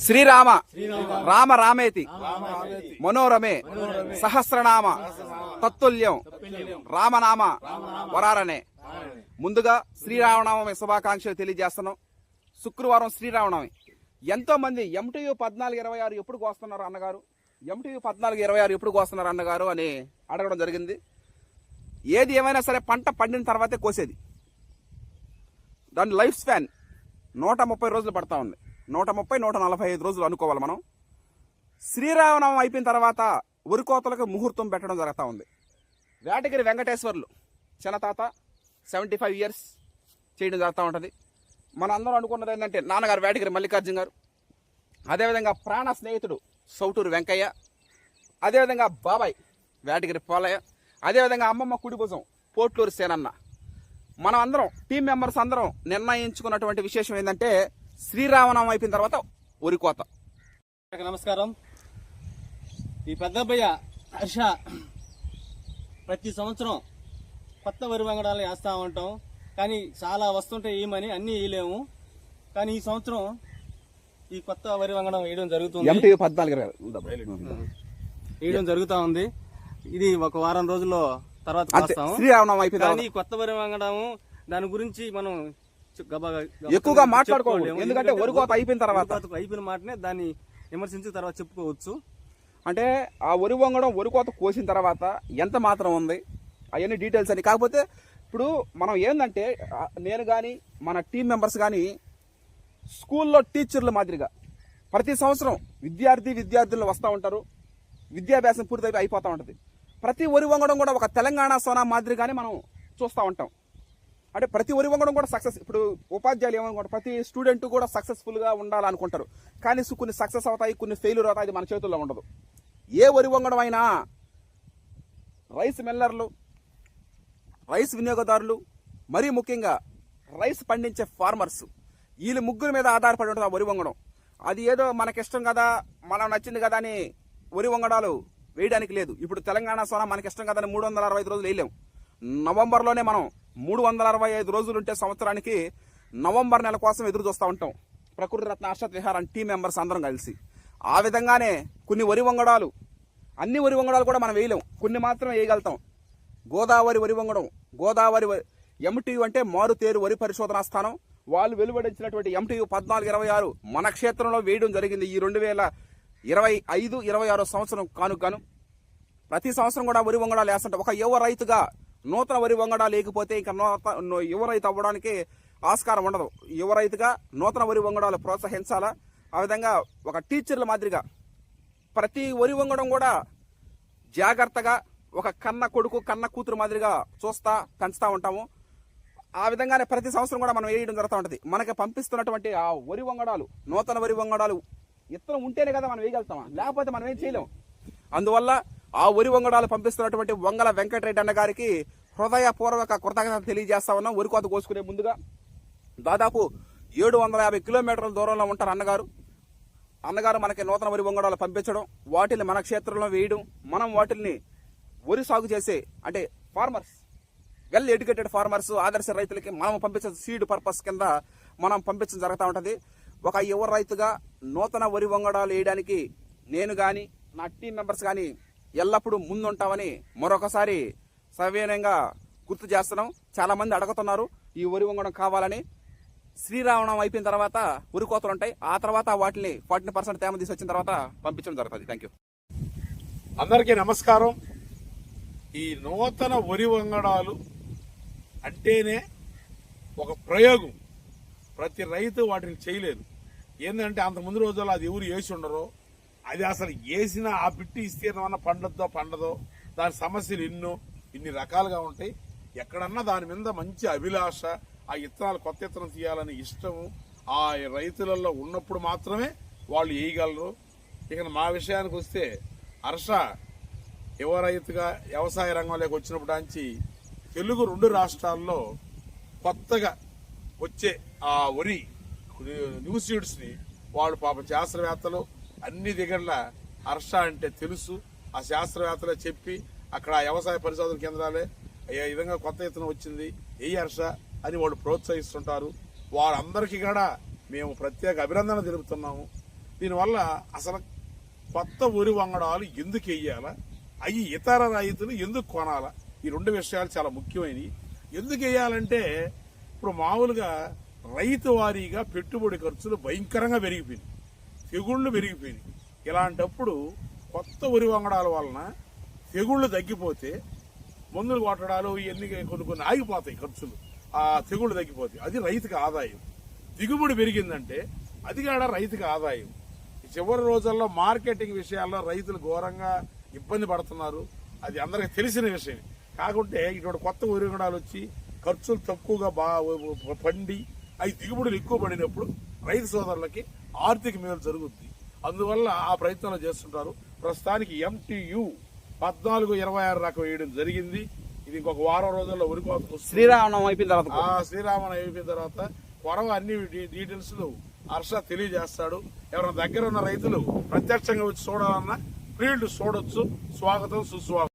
శ్రీరామ రామ రామేతి మనోరమే సహస్రనామ తత్తుల్యం రామనామ వరారనే. ముందుగా శ్రీరామనామ శుభాకాంక్షలు తెలియజేస్తున్నాం. శుక్రవారం శ్రీరామనవమి. ఎంతో మంది MTU 1426 ఎప్పుడు కోస్తున్నారు అన్నగారు, MTU 1426 ఎప్పుడు కోస్తున్నారు అన్నగారు అని అడగడం జరిగింది. ఏది ఏమైనా సరే పంట పండిన తర్వాతే కోసేది. దాని లైఫ్ స్పాన్ 130 రోజులు పడతా ఉంది. 130-145 రోజులు అనుకోవాలి మనం. శ్రీరామనవమి అయిపోయిన తర్వాత వరి కోతలకు ముహూర్తం పెట్టడం జరుగుతూ ఉంది. వేటగిరి వెంకటేశ్వర్లు చిన్నతాత 75 ఇయర్స్ చేయడం జరుగుతూ ఉంటుంది. మన అందరం అనుకున్నది ఏంటంటే నాన్నగారు వేటగిరి మల్లికార్జున గారు, అదేవిధంగా ప్రాణ స్నేహితుడు సౌటూరు వెంకయ్య, అదేవిధంగా బాబాయ్ వేటగిరి పోలయ్య, అదేవిధంగా అమ్మమ్మ కుడి భుజం పోట్లూరు సేనన్న. మనం అందరం టీం మెంబర్స్ అందరం నిర్ణయించుకున్నటువంటి విశేషం ఏంటంటే శ్రీరామనవమి అయిపోయిన తర్వాత వరి కోత. నమస్కారం. ఈ పెద్దబ్బయ్య హర్ష ప్రతి సంవత్సరం కొత్త వరి వంగడాలు వేస్తా ఉంటాం, కానీ చాలా వస్తుంటే ఏమని అన్ని వేయలేము. కానీ ఈ సంవత్సరం ఈ కొత్త వరి వంగడం వేయడం జరుగుతుంది. MTU 14 వేయడం జరుగుతూ ఉంది. ఇది ఒక వారం రోజుల్లో తర్వాత వస్తాము. శ్రీరామనవమి అయిపోయిన కానీ కొత్త వరి వంగడము దాని గురించి మనం ఎక్కువగా మాట్లాడుకోవాలి. ఎందుకంటే వరి కోత అయిపోయిన తర్వాత అయిపోయిన మాటనే దాన్ని విమర్శించిన తర్వాత చెప్పుకోవచ్చు. అంటే ఆ వరి వంగడం వరి కోత కోసిన తర్వాత ఎంత మాత్రం ఉంది అవన్నీ డీటెయిల్స్ అని. కాకపోతే ఇప్పుడు మనం ఏంటంటే నేను కానీ మన టీం మెంబర్స్ కానీ స్కూల్లో టీచర్ల మాదిరిగా ప్రతి సంవత్సరం విద్యార్థులు వస్తూ ఉంటారు. విద్యాభ్యాసం పూర్తి అయిపోతూ ఉంటుంది. ప్రతి వరి వంగడం కూడా ఒక తెలంగాణ సోనా మాదిరిగానే మనం చూస్తూ ఉంటాం. అంటే ప్రతి వరి వంగడం కూడా సక్సెస్. ఇప్పుడు ఉపాధ్యాయులు ఏమనుకుంటారు, ప్రతి స్టూడెంట్ కూడా సక్సెస్ఫుల్గా ఉండాలనుకుంటారు. కానీ కొన్ని సక్సెస్ అవుతాయి, కొన్ని ఫెయిల్యూర్ అవుతాయి. అది మన చేతుల్లో ఉండదు. ఏ వరి వంగడం అయినా రైస్ మిల్లర్లు, రైస్ వినియోగదారులు, మరీ ముఖ్యంగా రైస్ పండించే ఫార్మర్స్, వీళ్ళు ముగ్గురు మీద ఆధారపడి ఉంటుంది ఆ వరి వంగడం. అది ఏదో మనకిష్టం కదా, మనం నచ్చింది కదా అని వరి వంగడాలు వేయడానికి లేదు. ఇప్పుడు తెలంగాణ సోనా మనకిష్టం కదా అని 365 రోజులు వేయలేము. నవంబర్లోనే మనం 365 రోజులు ఉంటే సంవత్సరానికి నవంబర్ నెల కోసం ఎదురు చూస్తూ ఉంటాం. ప్రకృతి రత్న అర్షత్ విహారం టీం మెంబర్స్ అందరం కలిసి. ఆ విధంగానే కొన్ని వరి వంగడాలు, అన్ని వరి వంగడాలు కూడా మనం వేయలేం, కొన్ని మాత్రం వేయగలుగుతాం. గోదావరి వరి వంగడం, గోదావరి MTU అంటే మారుతేరు వరి పరిశోధనా స్థానం, వాళ్ళు వెలువడించినటువంటి MTU 1426 మన క్షేత్రంలో వేయడం జరిగింది. ఈ 2025-26 సంవత్సరం కానుగాను ప్రతి సంవత్సరం కూడా వరి వంగడాలు వేస్తుంటాం. ఒక యువ రైతుగా నూతన వరి వంగడాలు లేకపోతే ఇంకా యువ రైతు అవ్వడానికి ఆస్కారం ఉండదు. యువ రైతుగా నూతన వరి వంగడాలు ప్రోత్సహించాలా. ఆ విధంగా ఒక టీచర్ల మాదిరిగా ప్రతి వరి వంగడం కూడా జాగ్రత్తగా ఒక కన్న కొడుకు కన్న కూతురు మాదిరిగా చూస్తా పెంచుతూ ఉంటాము. ఆ విధంగానే ప్రతి సంవత్సరం కూడా మనం వేయడం జరుగుతూ ఉంటుంది. మనకి పంపిస్తున్నటువంటి ఆ వరి వంగడాలు, నూతన వరి వంగడాలు ఇత్తనం ఉంటేనే కదా మనం వేయగలుగుతామా, లేకపోతే మనం ఏం చేయలేం. అందువల్ల ఆ వరి వంగడాలు పంపిస్తున్నటువంటి వంగల వెంకటరెడ్డి అన్న గారికి హృదయపూర్వక కృతజ్ఞత తెలియజేస్తా ఉన్నాం. వరి కోత కోసుకునే ముందుగా దాదాపు 750 కిలోమీటర్ల దూరంలో ఉంటారు అన్నగారు మనకి నూతన వరి వంగడాలు పంపించడం, వాటిని మన క్షేత్రంలో వేయడం, మనం వాటిని వరి సాగు చేసే అంటే ఫార్మర్స్, వెల్ ఎడ్యుకేటెడ్ ఫార్మర్స్, ఆదర్శ రైతులకి మనం పంపించే సీడ్ పర్పస్ కింద మనం పంపించడం జరుగుతూ ఉంటుంది. ఒక యువ రైతుగా నూతన వరి వంగడాలు వేయడానికి నేను కానీ నా టీం మెంబర్స్ కానీ ఎల్లప్పుడూ ముందుంటామని మరొకసారి సవినయంగా గుర్తు చేస్తున్నాం. చాలా మంది అడుగుతున్నారు ఈ వరి వంగడం కావాలని. శ్రీరామనవమి అయిపోయిన తర్వాత వరి కోతలు ఉంటాయి. ఆ తర్వాత వాటిని 40% తేమ తీసి వచ్చిన తర్వాత పంపించడం జరుగుతుంది. Thank you. అందరికీ నమస్కారం. ఈ నూతన వరి వంగడాలు అంటేనే ఒక ప్రయోగం. ప్రతి రైతు వాటిని చేయలేదు. ఏంటంటే అంత ముందు రోజుల్లో అది ఎవరు వేసి ఉండరో, అది అసలు వేసిన ఆ బిట్టి విస్తీర్ణం పండదో దాని సమస్యలు ఇన్ని రకాలుగా ఉంటాయి. ఎక్కడన్నా దాని మీద మంచి అభిలాష, ఆ ఇత్తనాలు కొత్త ఇత్తనం తీయాలని ఇష్టము ఆ రైతులలో ఉన్నప్పుడు మాత్రమే వాళ్ళు వేయగలరు. ఇక మా విషయానికి వస్తే హర్ష యువ రైతుగా వ్యవసాయ రంగంలోకి వచ్చినప్పుడు నుంచి తెలుగు 2 రాష్ట్రాల్లో కొత్తగా వచ్చే ఆ వరి న్యూ సీడ్స్ ని వాళ్ళు పాపం శాస్త్రవేత్తలు అన్ని దగ్గర హర్ష అంటే తెలుసు. ఆ శాస్త్రవేత్తలే చెప్పి అక్కడ వ్యవసాయ పరిశోధన కేంద్రాలే ఈ విధంగా కొత్త ఇత్తనం వచ్చింది ఏ హర్ష అని వాళ్ళు ప్రోత్సహిస్తుంటారు. వారందరికీ కూడా మేము ప్రత్యేక అభినందన తెలుపుతున్నాము. దీనివల్ల అసలు కొత్త వరి వంగడాలు ఎందుకు వేయాలా, అవి ఇతర రైతులు ఎందుకు కొనాలా, ఈ రెండు విషయాలు చాలా ముఖ్యమైనవి. ఎందుకు వేయాలంటే ఇప్పుడు మామూలుగా రైతు వారీగా పెట్టుబడి ఖర్చులు భయంకరంగా పెరిగిపోయినాయి, తెగుళ్లు పెరిగిపోయినాయి. ఇలాంటప్పుడు కొత్త వరి వంగడాల వలన తెగుళ్లు తగ్గిపోతే మందులు కొట్టడాలు ఇవన్నీ కొన్ని ఆగిపోతాయి ఖర్చులు, ఆ తెగుళ్లు తగ్గిపోతాయి. అది రైతుకి ఆదాయం. దిగుబడి పెరిగిందంటే అది కూడా రైతుకి ఆదాయం. ఈ చివరి రోజుల్లో మార్కెటింగ్ విషయాల్లో రైతులు ఘోరంగా ఇబ్బంది పడుతున్నారు, అది అందరికీ తెలిసిన విషయం. కాకుంటే ఇటువంటి కొత్త వరి వంగడాలు వచ్చి ఖర్చులు తక్కువగా పండి అవి దిగుబడులు ఎక్కువ పడినప్పుడు రైతు సోదరులకి ఆర్థిక మేలు జరుగుద్ది. అందువల్ల ఆ ప్రయత్నాలు చేస్తుంటారు. ప్రస్తుతానికి MTU 1426 రకం వేయడం జరిగింది. ఇది ఇంకొక వారం రోజుల్లో వరి కోత వస్తుంది. శ్రీరామనవమి అయిపోయిన తర్వాత శ్రీరామనవమి అయిపోయిన తర్వాత కొరవ అన్ని డీటెయిల్స్ హర్ష తెలియజేస్తాడు. ఎవరైనా దగ్గర ఉన్న రైతులు ప్రత్యక్షంగా వచ్చి చూడాలన్నా ఫీల్డ్ చూడొచ్చు. స్వాగతం, సుస్వాగతం.